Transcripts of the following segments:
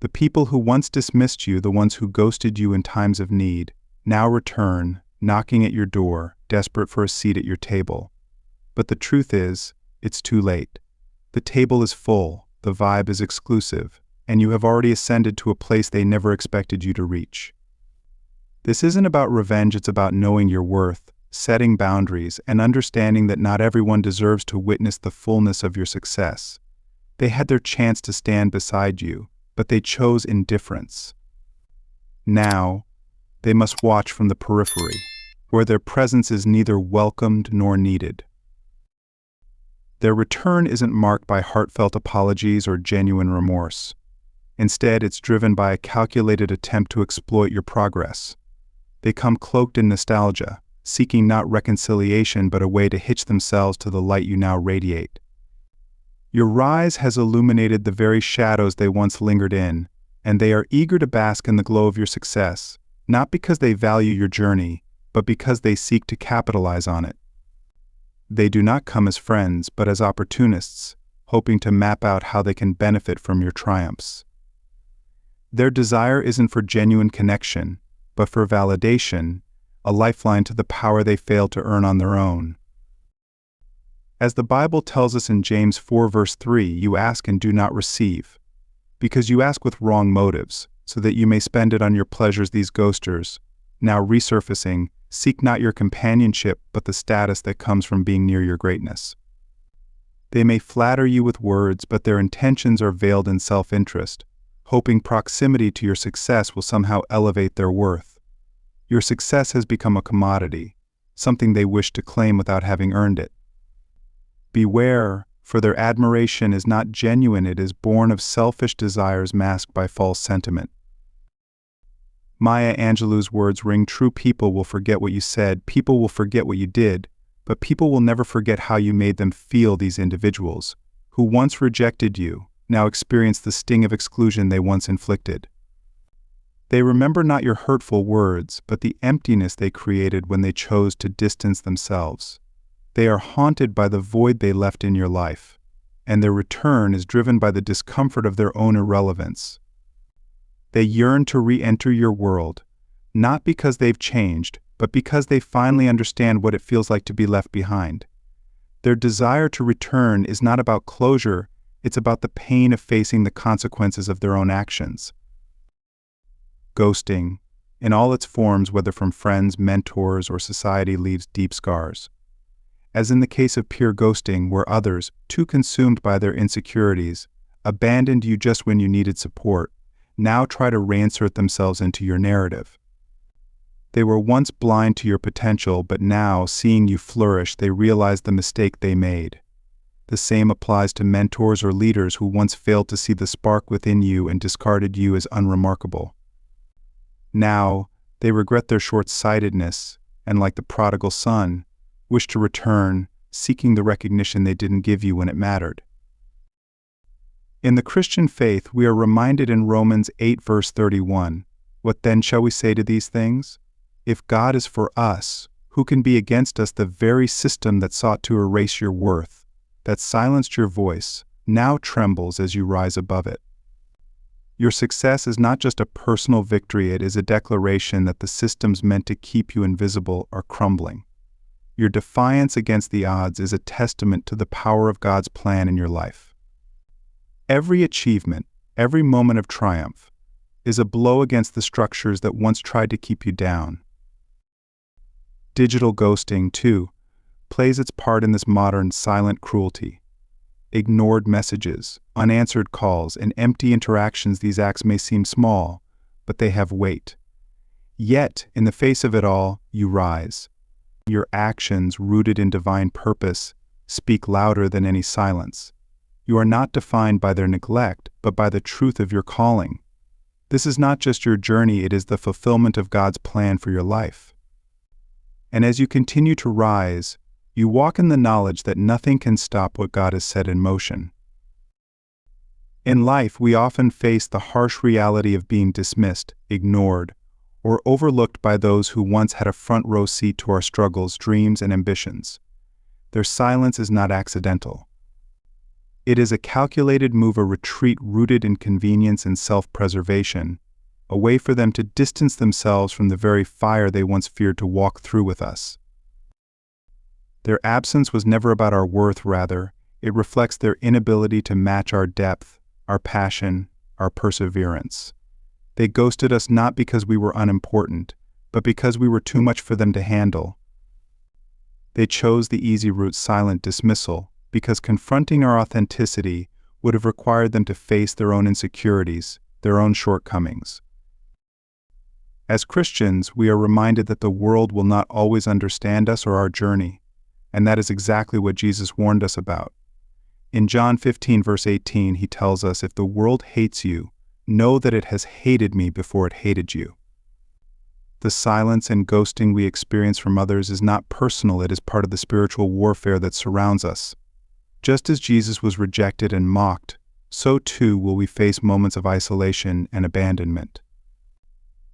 The people who once dismissed you, the ones who ghosted you in times of need, now return, knocking at your door, desperate for a seat at your table. But the truth is, it's too late. The table is full, the vibe is exclusive, and you have already ascended to a place they never expected you to reach. This isn't about revenge, it's about knowing your worth, setting boundaries, and understanding that not everyone deserves to witness the fullness of your success. They had their chance to stand beside you, but they chose indifference. Now, they must watch from the periphery, where their presence is neither welcomed nor needed. Their return isn't marked by heartfelt apologies or genuine remorse. Instead, it's driven by a calculated attempt to exploit your progress. They come cloaked in nostalgia, seeking not reconciliation but a way to hitch themselves to the light you now radiate. Your rise has illuminated the very shadows they once lingered in, and they are eager to bask in the glow of your success, not because they value your journey, but because they seek to capitalize on it. They do not come as friends, but as opportunists, hoping to map out how they can benefit from your triumphs. Their desire isn't for genuine connection, but for validation, a lifeline to the power they failed to earn on their own. As the Bible tells us in James 4 verse 3, you ask and do not receive, because you ask with wrong motives, so that you may spend it on your pleasures. These ghosters, now resurfacing, seek not your companionship but the status that comes from being near your greatness. They may flatter you with words, but their intentions are veiled in self-interest, hoping proximity to your success will somehow elevate their worth. Your success has become a commodity, something they wish to claim without having earned it. Beware, for their admiration is not genuine, it is born of selfish desires masked by false sentiment. Maya Angelou's words ring true. People will forget what you said, people will forget what you did, but people will never forget how you made them feel. These individuals, who once rejected you, now experience the sting of exclusion they once inflicted. They remember not your hurtful words, but the emptiness they created when they chose to distance themselves. They are haunted by the void they left in your life, and their return is driven by the discomfort of their own irrelevance. They yearn to re-enter your world, not because they've changed, but because they finally understand what it feels like to be left behind. Their desire to return is not about closure, it's about the pain of facing the consequences of their own actions. Ghosting, in all its forms, whether from friends, mentors, or society, leaves deep scars. As in the case of pure ghosting, where others, too consumed by their insecurities, abandoned you just when you needed support, now try to reinsert themselves into your narrative. They were once blind to your potential, but now, seeing you flourish, they realize the mistake they made. The same applies to mentors or leaders who once failed to see the spark within you and discarded you as unremarkable. Now, they regret their short-sightedness, and like the prodigal son, wish to return, seeking the recognition they didn't give you when it mattered. In the Christian faith, we are reminded in Romans 8 verse 31, "What then shall we say to these things? If God is for us, who can be against us? The very system that sought to erase your worth, that silenced your voice, now trembles as you rise above it." Your success is not just a personal victory, it is a declaration that the systems meant to keep you invisible are crumbling. Your defiance against the odds is a testament to the power of God's plan in your life. Every achievement, every moment of triumph, is a blow against the structures that once tried to keep you down. Digital ghosting, too, plays its part in this modern silent cruelty. Ignored messages, unanswered calls, and empty interactions. These acts may seem small, but they have weight. Yet, in the face of it all, you rise. Your actions, rooted in divine purpose, speak louder than any silence. You are not defined by their neglect, but by the truth of your calling. This is not just your journey, it is the fulfillment of God's plan for your life. And as you continue to rise, you walk in the knowledge that nothing can stop what God has set in motion. In life, we often face the harsh reality of being dismissed, ignored, or overlooked by those who once had a front-row seat to our struggles, dreams, and ambitions. Their silence is not accidental. It is a calculated move, a retreat rooted in convenience and self-preservation, a way for them to distance themselves from the very fire they once feared to walk through with us. Their absence was never about our worth, rather, it reflects their inability to match our depth, our passion, our perseverance. They ghosted us not because we were unimportant, but because we were too much for them to handle. They chose the easy route, silent dismissal, because confronting our authenticity would have required them to face their own insecurities, their own shortcomings. As Christians, we are reminded that the world will not always understand us or our journey, and that is exactly what Jesus warned us about. In John 15 verse 18, he tells us, "If the world hates you, know that it has hated me before it hated you." The silence and ghosting we experience from others is not personal, it is part of the spiritual warfare that surrounds us. Just as Jesus was rejected and mocked, so too will we face moments of isolation and abandonment.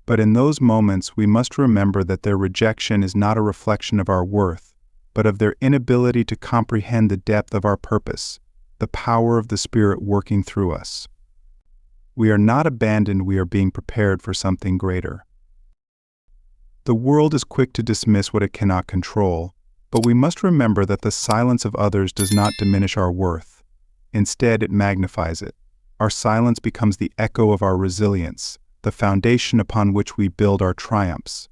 But in those moments, we must remember that their rejection is not a reflection of our worth, but of their inability to comprehend the depth of our purpose, the power of the Spirit working through us. We are not abandoned, we are being prepared for something greater. The world is quick to dismiss what it cannot control, but we must remember that the silence of others does not diminish our worth. Instead, it magnifies it. Our silence becomes the echo of our resilience, the foundation upon which we build our triumphs.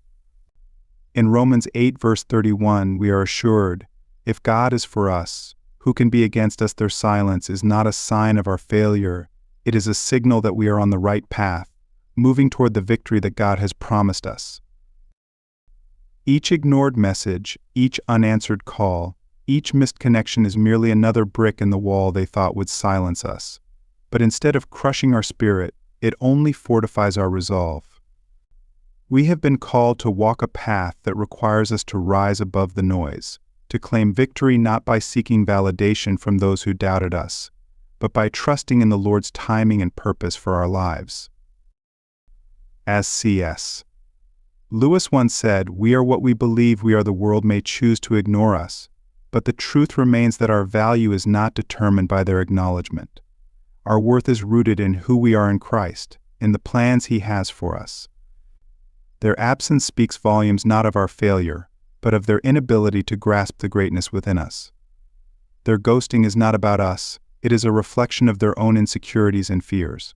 In Romans 8 verse 31, we are assured, "If God is for us, who can be against us?" Their silence is not a sign of our failure, it is a signal that we are on the right path, moving toward the victory that God has promised us. Each ignored message, each unanswered call, each missed connection is merely another brick in the wall they thought would silence us. But instead of crushing our spirit, it only fortifies our resolve. We have been called to walk a path that requires us to rise above the noise, to claim victory not by seeking validation from those who doubted us, but by trusting in the Lord's timing and purpose for our lives. As C.S. Lewis once said, "We are what we believe we are. The world may choose to ignore us, but the truth remains that our value is not determined by their acknowledgement. Our worth is rooted in who we are in Christ, in the plans He has for us." Their absence speaks volumes not of our failure, but of their inability to grasp the greatness within us. Their ghosting is not about us, it is a reflection of their own insecurities and fears.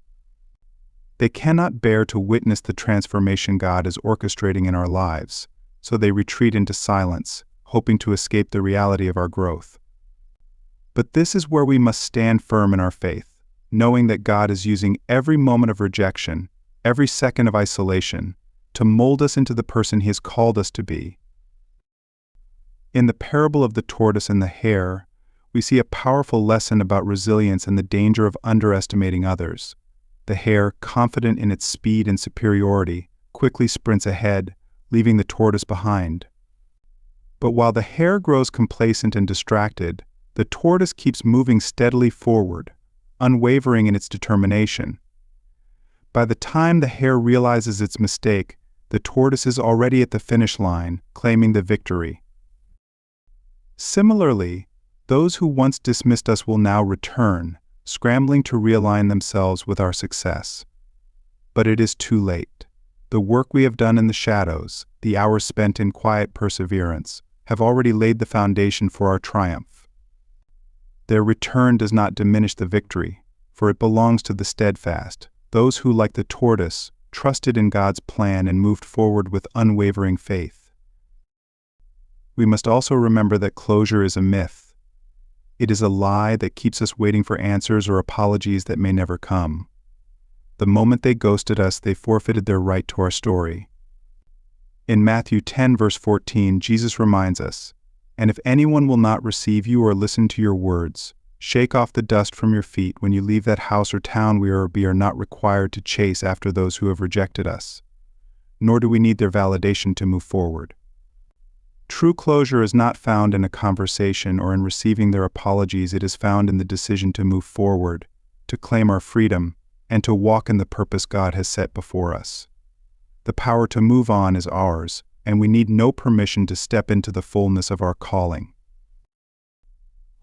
They cannot bear to witness the transformation God is orchestrating in our lives, so they retreat into silence, hoping to escape the reality of our growth. But this is where we must stand firm in our faith, knowing that God is using every moment of rejection, every second of isolation, to mold us into the person He has called us to be. In the parable of the tortoise and the hare, we see a powerful lesson about resilience and the danger of underestimating others. The hare, confident in its speed and superiority, quickly sprints ahead, leaving the tortoise behind. But while the hare grows complacent and distracted, the tortoise keeps moving steadily forward, unwavering in its determination. By the time the hare realizes its mistake, the tortoise is already at the finish line, claiming the victory. Similarly, those who once dismissed us will now return, scrambling to realign themselves with our success. But it is too late. The work we have done in the shadows, the hours spent in quiet perseverance, have already laid the foundation for our triumph. Their return does not diminish the victory, for it belongs to the steadfast, those who, like the tortoise, trusted in God's plan and moved forward with unwavering faith. We must also remember that closure is a myth. It is a lie that keeps us waiting for answers or apologies that may never come. The moment they ghosted us, they forfeited their right to our story. In Matthew 10 verse 14, Jesus reminds us, "And if anyone will not receive you or listen to your words, shake off the dust from your feet when you leave that house or town. We are not required to chase after those who have rejected us, nor do we need their validation to move forward." True closure is not found in a conversation or in receiving their apologies. It is found in the decision to move forward, to claim our freedom, and to walk in the purpose God has set before us. The power to move on is ours, and we need no permission to step into the fullness of our calling.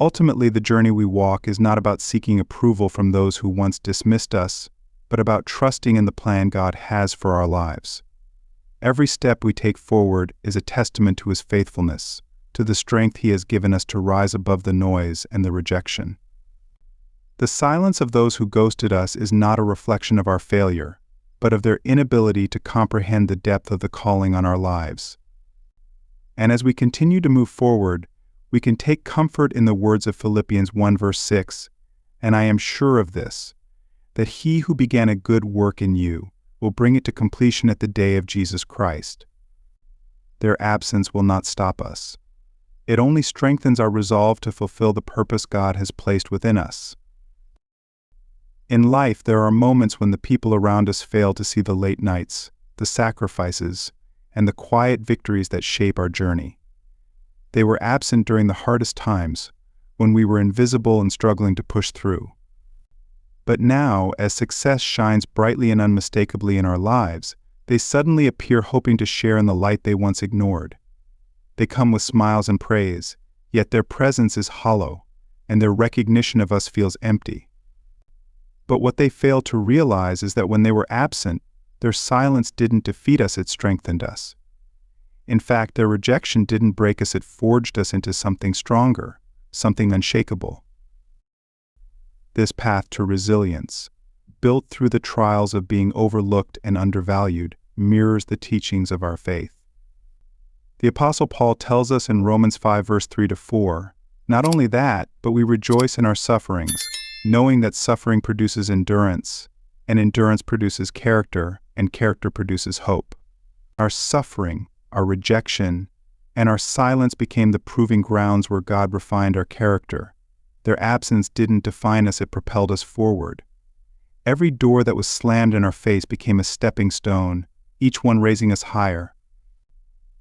Ultimately, the journey we walk is not about seeking approval from those who once dismissed us, but about trusting in the plan God has for our lives. Every step we take forward is a testament to His faithfulness, to the strength He has given us to rise above the noise and the rejection. The silence of those who ghosted us is not a reflection of our failure, but of their inability to comprehend the depth of the calling on our lives. And as we continue to move forward, we can take comfort in the words of Philippians 1 verse 6, "And I am sure of this, that He who began a good work in you will bring it to completion at the day of Jesus Christ." Their absence will not stop us. It only strengthens our resolve to fulfill the purpose God has placed within us. In life, there are moments when the people around us fail to see the late nights, the sacrifices, and the quiet victories that shape our journey. They were absent during the hardest times, when we were invisible and struggling to push through. But now, as success shines brightly and unmistakably in our lives, they suddenly appear hoping to share in the light they once ignored. They come with smiles and praise, yet their presence is hollow, and their recognition of us feels empty. But what they fail to realize is that when they were absent, their silence didn't defeat us, it strengthened us. In fact, their rejection didn't break us, it forged us into something stronger, something unshakable. This path to resilience, built through the trials of being overlooked and undervalued, mirrors the teachings of our faith. The Apostle Paul tells us in Romans 5 verse 3-4, "Not only that, but we rejoice in our sufferings, knowing that suffering produces endurance, and endurance produces character, and character produces hope." Our suffering, our rejection, and our silence became the proving grounds where God refined our character. Their absence didn't define us, it propelled us forward. Every door that was slammed in our face became a stepping stone, each one raising us higher.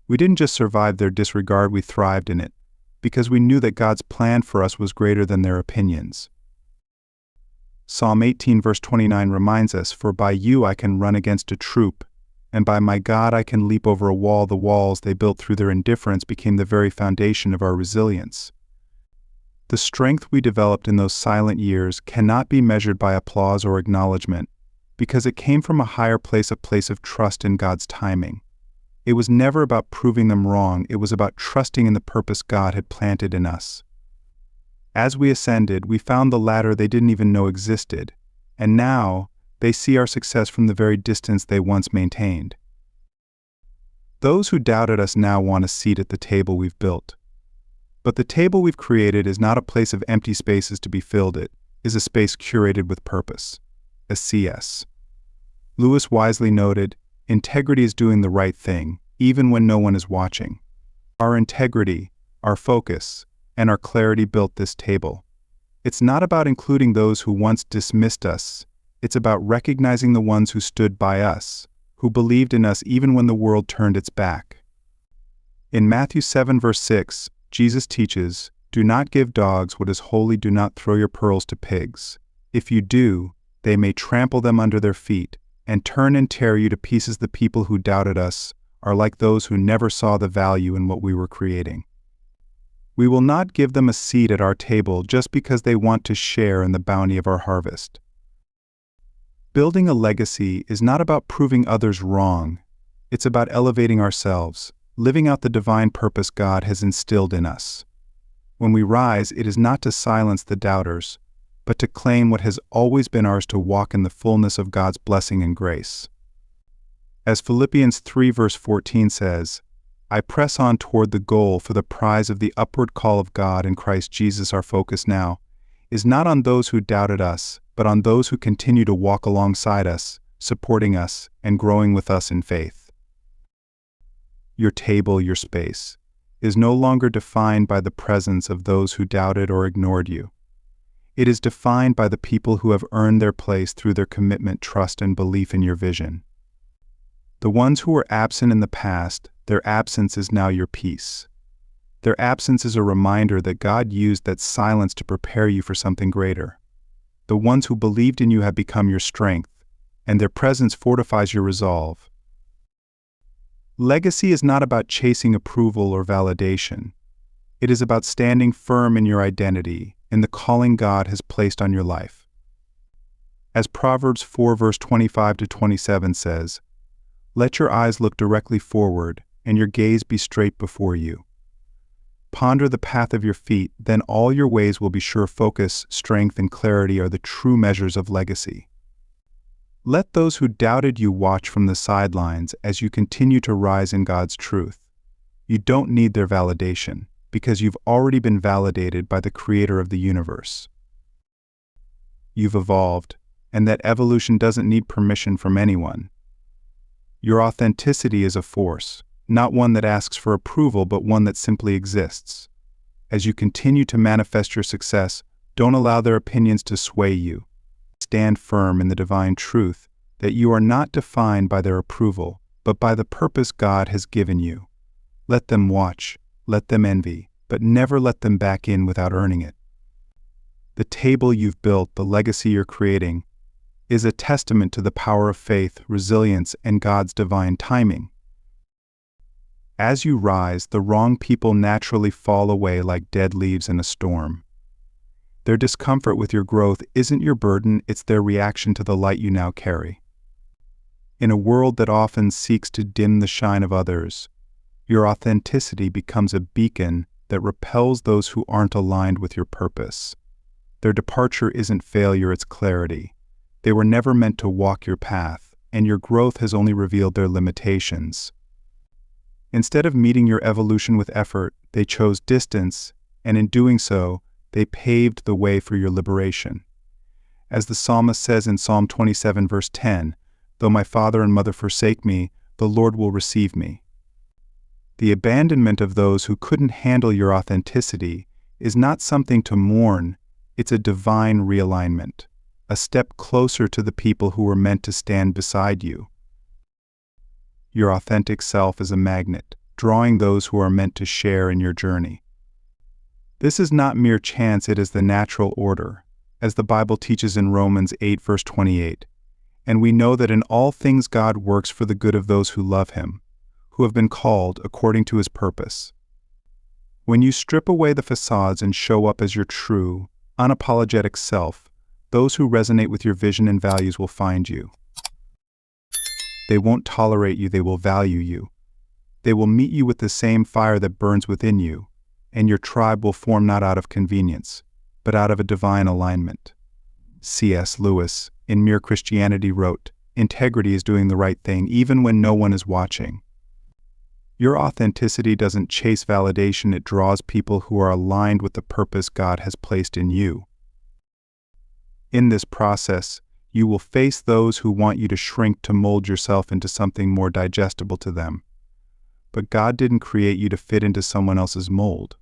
We didn't just survive their disregard, we thrived in it, because we knew that God's plan for us was greater than their opinions. Psalm 18 verse 29 reminds us, "For by you I can run against a troop, and by my God I can leap over a wall." The walls they built through their indifference became the very foundation of our resilience. The strength we developed in those silent years cannot be measured by applause or acknowledgement, because it came from a higher place, a place of trust in God's timing. It was never about proving them wrong, it was about trusting in the purpose God had planted in us. As we ascended, we found the ladder they didn't even know existed, and now they see our success from the very distance they once maintained. Those who doubted us now want a seat at the table we've built. But the table we've created is not a place of empty spaces to be filled, it is a space curated with purpose, a CS. Lewis wisely noted, "Integrity is doing the right thing, even when no one is watching." Our integrity, our focus, and our clarity built this table. It's not about including those who once dismissed us, it's about recognizing the ones who stood by us, who believed in us even when the world turned its back. In Matthew 7 verse 6, Jesus teaches, "Do not give dogs what is holy, do not throw your pearls to pigs. If you do, they may trample them under their feet, and turn and tear you to pieces." The people who doubted us are like those who never saw the value in what we were creating. We will not give them a seat at our table just because they want to share in the bounty of our harvest. Building a legacy is not about proving others wrong, it's about elevating ourselves, living out the divine purpose God has instilled in us. When we rise, it is not to silence the doubters, but to claim what has always been ours, to walk in the fullness of God's blessing and grace. As Philippians 3 verse 14 says, "I press on toward the goal for the prize of the upward call of God in Christ Jesus." Our focus now is not on those who doubted us, but on those who continue to walk alongside us, supporting us, and growing with us in faith. Your table, your space, is no longer defined by the presence of those who doubted or ignored you. It is defined by the people who have earned their place through their commitment, trust, and belief in your vision. The ones who were absent in the past, their absence is now your peace. Their absence is a reminder that God used that silence to prepare you for something greater. The ones who believed in you have become your strength, and their presence fortifies your resolve. Legacy is not about chasing approval or validation. It is about standing firm in your identity, in the calling God has placed on your life. As Proverbs 4 verse 25 to 27 says, "Let your eyes look directly forward, and your gaze be straight before you. Ponder the path of your feet, then all your ways will be sure. Focus, strength, and clarity are the true measures of legacy." Let those who doubted you watch from the sidelines as you continue to rise in God's truth. You don't need their validation, because you've already been validated by the Creator of the universe. You've evolved, and that evolution doesn't need permission from anyone. Your authenticity is a force, not one that asks for approval, but one that simply exists. As you continue to manifest your success, don't allow their opinions to sway you. Stand firm in the divine truth that you are not defined by their approval, but by the purpose God has given you. Let them watch, let them envy, but never let them back in without earning it. The table you've built, the legacy you're creating, is a testament to the power of faith, resilience, and God's divine timing. As you rise, the wrong people naturally fall away like dead leaves in a storm. Their discomfort with your growth isn't your burden, it's their reaction to the light you now carry. In a world that often seeks to dim the shine of others, your authenticity becomes a beacon that repels those who aren't aligned with your purpose. Their departure isn't failure, it's clarity. They were never meant to walk your path, and your growth has only revealed their limitations. Instead of meeting your evolution with effort, they chose distance, and in doing so, they paved the way for your liberation. As the psalmist says in Psalm 27 verse 10, "Though my father and mother forsake me, the Lord will receive me." The abandonment of those who couldn't handle your authenticity is not something to mourn, it's a divine realignment, a step closer to the people who were meant to stand beside you. Your authentic self is a magnet, drawing those who are meant to share in your journey. This is not mere chance, it is the natural order, as the Bible teaches in Romans 8 verse 28. "And we know that in all things God works for the good of those who love Him, who have been called according to His purpose." When you strip away the facades and show up as your true, unapologetic self, those who resonate with your vision and values will find you. They won't tolerate you, they will value you. They will meet you with the same fire that burns within you, and your tribe will form not out of convenience, but out of a divine alignment. C.S. Lewis, in Mere Christianity, wrote, "Integrity is doing the right thing even when no one is watching." Your authenticity doesn't chase validation, it draws people who are aligned with the purpose God has placed in you. In this process, you will face those who want you to shrink to mold yourself into something more digestible to them. But God didn't create you to fit into someone else's mold.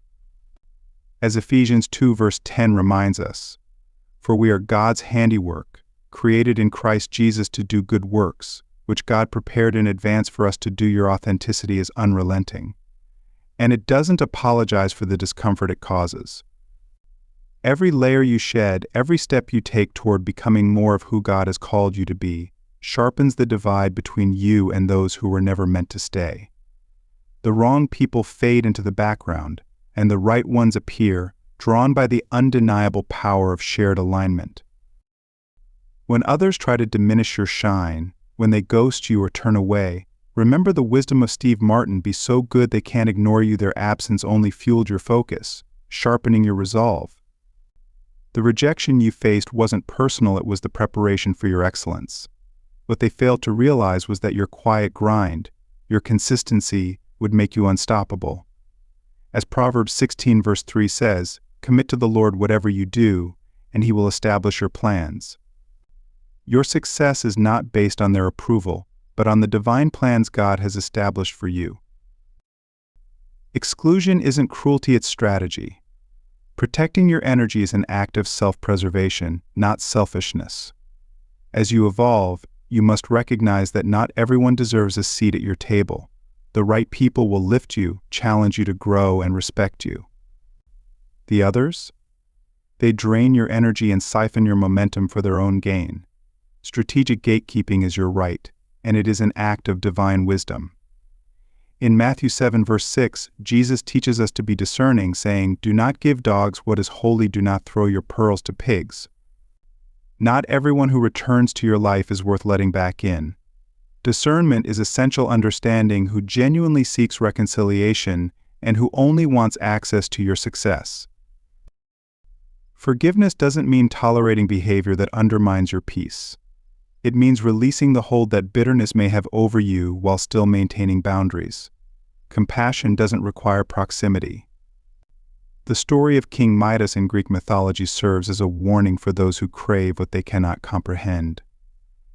As Ephesians 2 verse 10 reminds us, "For we are God's handiwork, created in Christ Jesus to do good works, which God prepared in advance for us to do." Your authenticity is unrelenting, and it doesn't apologize for the discomfort it causes. Every layer you shed, every step you take toward becoming more of who God has called you to be, sharpens the divide between you and those who were never meant to stay. The wrong people fade into the background, and the right ones appear, drawn by the undeniable power of shared alignment. When others try to diminish your shine, when they ghost you or turn away, remember the wisdom of Steve Martin: be so good they can't ignore you. Their absence only fueled your focus, sharpening your resolve. The rejection you faced wasn't personal, it was the preparation for your excellence. What they failed to realize was that your quiet grind, your consistency, would make you unstoppable. As Proverbs 16 verse 3 says, "Commit to the Lord whatever you do, and He will establish your plans." Your success is not based on their approval, but on the divine plans God has established for you. Exclusion isn't cruelty, it's strategy. Protecting your energy is an act of self-preservation, not selfishness. As you evolve, you must recognize that not everyone deserves a seat at your table. The right people will lift you, challenge you to grow, and respect you. The others? They drain your energy and siphon your momentum for their own gain. Strategic gatekeeping is your right, and it is an act of divine wisdom. In Matthew 7 verse 6, Jesus teaches us to be discerning, saying, "Do not give dogs what is holy, do not throw your pearls to pigs." Not everyone who returns to your life is worth letting back in. Discernment is essential understanding who genuinely seeks reconciliation and who only wants access to your success. Forgiveness doesn't mean tolerating behavior that undermines your peace. It means releasing the hold that bitterness may have over you while still maintaining boundaries. Compassion doesn't require proximity. The story of King Midas in Greek mythology serves as a warning for those who crave what they cannot comprehend.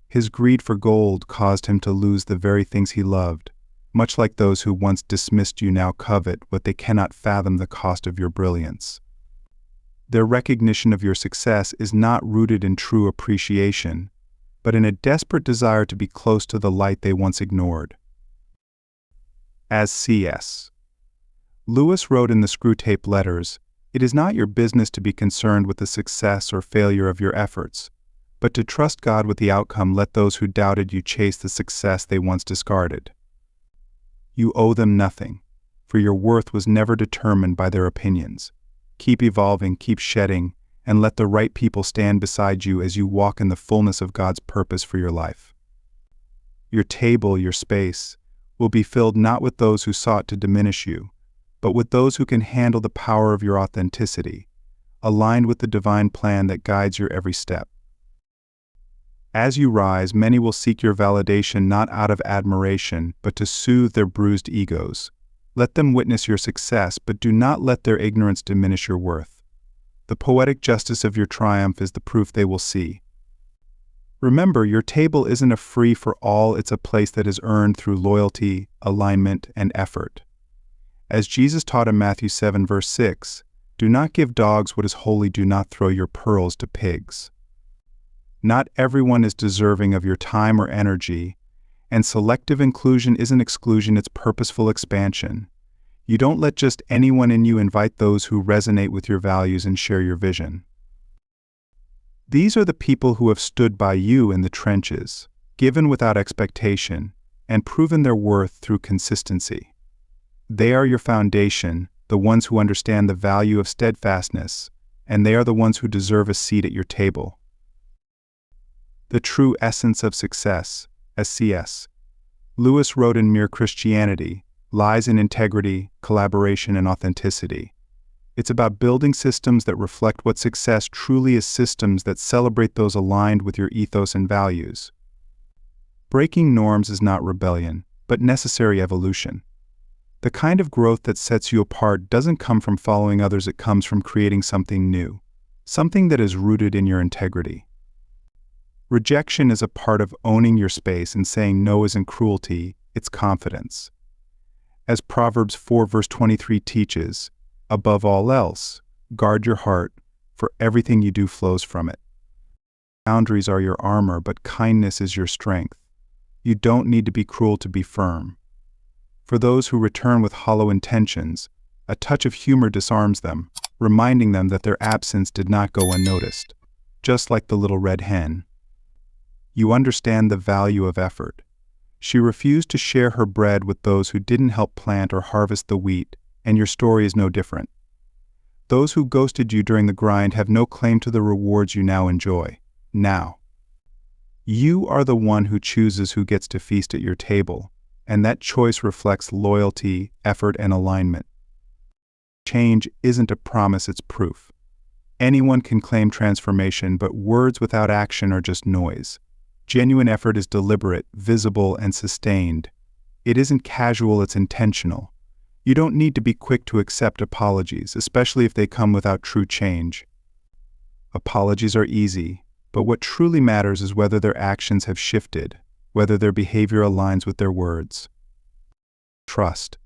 His greed for gold caused him to lose the very things he loved, much like those who once dismissed you now covet what they cannot fathom the cost of your brilliance. Their recognition of your success is not rooted in true appreciation, but in a desperate desire to be close to the light they once ignored. As C.S. Lewis wrote in the Screwtape Letters, "It is not your business to be concerned with the success or failure of your efforts, but to trust God with the outcome. Let those who doubted you chase the success they once discarded. You owe them nothing, for your worth was never determined by their opinions. Keep evolving, keep shedding, and let the right people stand beside you as you walk in the fullness of God's purpose for your life. Your table, your space, will be filled not with those who sought to diminish you, but with those who can handle the power of your authenticity, aligned with the divine plan that guides your every step. As you rise, many will seek your validation not out of admiration, but to soothe their bruised egos. Let them witness your success, but do not let their ignorance diminish your worth. The poetic justice of your triumph is the proof they will see. Remember, your table isn't a free-for-all, it's a place that is earned through loyalty, alignment, and effort. As Jesus taught in Matthew 7 verse 6, "Do not give dogs what is holy, do not throw your pearls to pigs." Not everyone is deserving of your time or energy, and selective inclusion isn't exclusion, it's purposeful expansion. You don't let just anyone in, you invite those who resonate with your values and share your vision. These are the people who have stood by you in the trenches, given without expectation, and proven their worth through consistency. They are your foundation, the ones who understand the value of steadfastness, and they are the ones who deserve a seat at your table. The true essence of success, as C.S. Lewis wrote in Mere Christianity, lies in integrity, collaboration, and authenticity. It's about building systems that reflect what success truly is, systems that celebrate those aligned with your ethos and values. Breaking norms is not rebellion, but necessary evolution. The kind of growth that sets you apart doesn't come from following others, it comes from creating something new, something that is rooted in your integrity. Rejection is a part of owning your space, and saying no isn't cruelty, it's confidence. As Proverbs 4 verse 23 teaches, above all else, guard your heart, for everything you do flows from it. Boundaries are your armor, but kindness is your strength. You don't need to be cruel to be firm. For those who return with hollow intentions, a touch of humor disarms them, reminding them that their absence did not go unnoticed, just like the little red hen. You understand the value of effort. She refused to share her bread with those who didn't help plant or harvest the wheat, and your story is no different. Those who ghosted you during the grind have no claim to the rewards you now enjoy. Now, you are the one who chooses who gets to feast at your table, and that choice reflects loyalty, effort, and alignment. Change isn't a promise, it's proof. Anyone can claim transformation, but words without action are just noise. Genuine effort is deliberate, visible, and sustained. It isn't casual, it's intentional. You don't need to be quick to accept apologies, especially if they come without true change. Apologies are easy, but what truly matters is whether their actions have shifted, whether their behavior aligns with their words. Trust.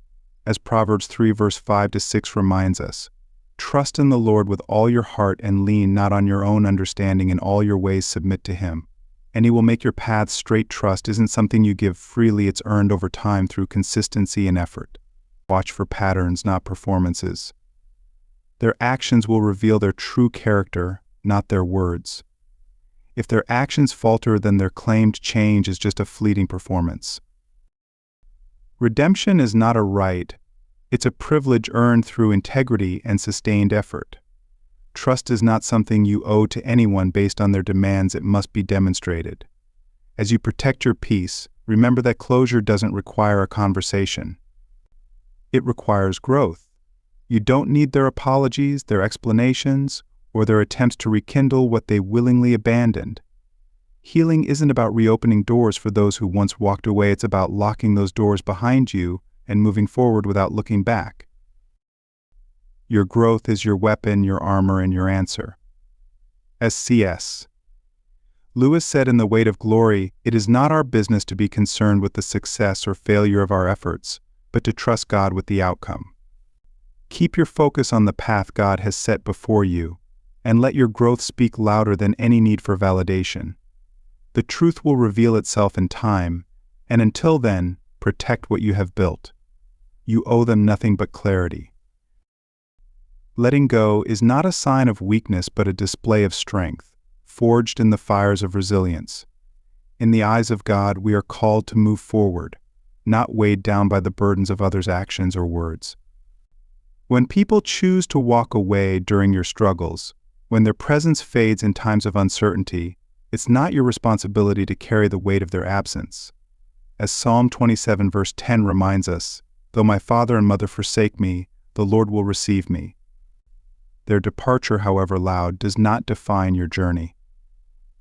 As Proverbs 3 verse 5 to 6 reminds us, trust in the Lord with all your heart and lean not on your own understanding, in all your ways submit to Him, and He will make your paths straight. Trust isn't something you give freely, it's earned over time through consistency and effort. Watch for patterns, not performances. Their actions will reveal their true character, not their words. If their actions falter, then their claimed change is just a fleeting performance. Redemption is not a right, it's a privilege earned through integrity and sustained effort. Trust is not something you owe to anyone based on their demands, it must be demonstrated. As you protect your peace, remember that closure doesn't require a conversation. It requires growth. You don't need their apologies, their explanations, or their attempts to rekindle what they willingly abandoned. Healing isn't about reopening doors for those who once walked away, it's about locking those doors behind you and moving forward without looking back. Your growth is your weapon, your armor, and your answer. As C.S. Lewis said in The Weight of Glory, it is not our business to be concerned with the success or failure of our efforts, but to trust God with the outcome. Keep your focus on the path God has set before you, and let your growth speak louder than any need for validation. The truth will reveal itself in time, and until then, protect what you have built. You owe them nothing but clarity. Letting go is not a sign of weakness but a display of strength, forged in the fires of resilience. In the eyes of God, we are called to move forward, not weighed down by the burdens of others' actions or words. When people choose to walk away during your struggles, when their presence fades in times of uncertainty, it's not your responsibility to carry the weight of their absence. As Psalm 27 verse 10 reminds us, though my father and mother forsake me, the Lord will receive me. Their departure, however loud, does not define your journey.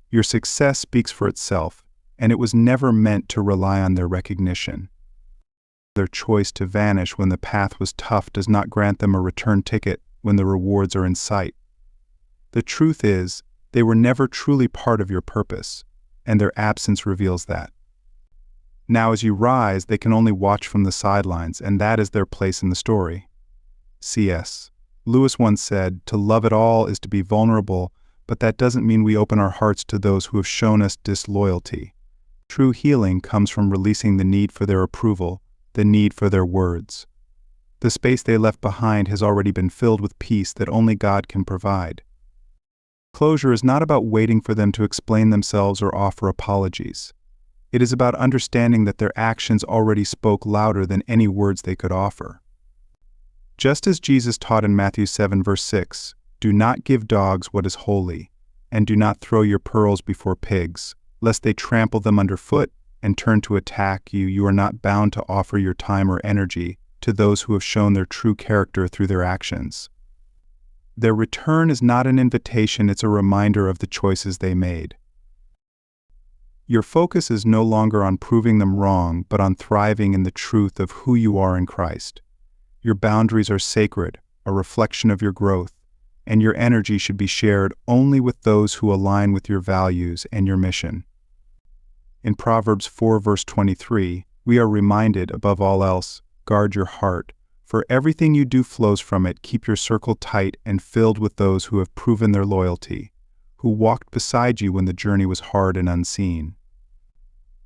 Your success speaks for itself, and it was never meant to rely on their recognition. Their choice to vanish when the path was tough does not grant them a return ticket when the rewards are in sight. The truth is, they were never truly part of your purpose, and their absence reveals that. Now as you rise, they can only watch from the sidelines, and that is their place in the story. C.S. Lewis once said, to love at all is to be vulnerable, but that doesn't mean we open our hearts to those who have shown us disloyalty. True healing comes from releasing the need for their approval, the need for their words. The space they left behind has already been filled with peace that only God can provide. Closure is not about waiting for them to explain themselves or offer apologies. It is about understanding that their actions already spoke louder than any words they could offer. Just as Jesus taught in Matthew 7 verse 6, do not give dogs what is holy, and do not throw your pearls before pigs, lest they trample them underfoot and turn to attack you. You are not bound to offer your time or energy to those who have shown their true character through their actions. Their return is not an invitation, it's a reminder of the choices they made. Your focus is no longer on proving them wrong, but on thriving in the truth of who you are in Christ. Your boundaries are sacred, a reflection of your growth, and your energy should be shared only with those who align with your values and your mission. In Proverbs 4 verse 23, we are reminded, above all else, guard your heart, for everything you do flows from it. Keep your circle tight and filled with those who have proven their loyalty, who walked beside you when the journey was hard and unseen.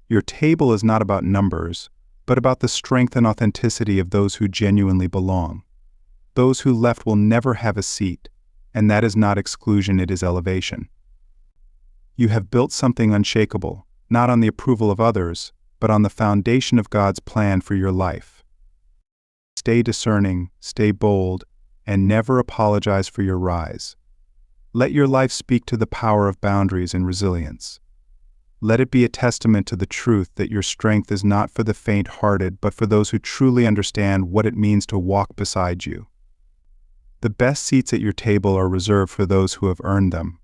Your table is not about numbers, but about the strength and authenticity of those who genuinely belong. Those who left will never have a seat, and that is not exclusion, it is elevation. You have built something unshakable, not on the approval of others, but on the foundation of God's plan for your life. Stay discerning, stay bold, and never apologize for your rise. Let your life speak to the power of boundaries and resilience. Let it be a testament to the truth that your strength is not for the faint-hearted, but for those who truly understand what it means to walk beside you. The best seats at your table are reserved for those who have earned them.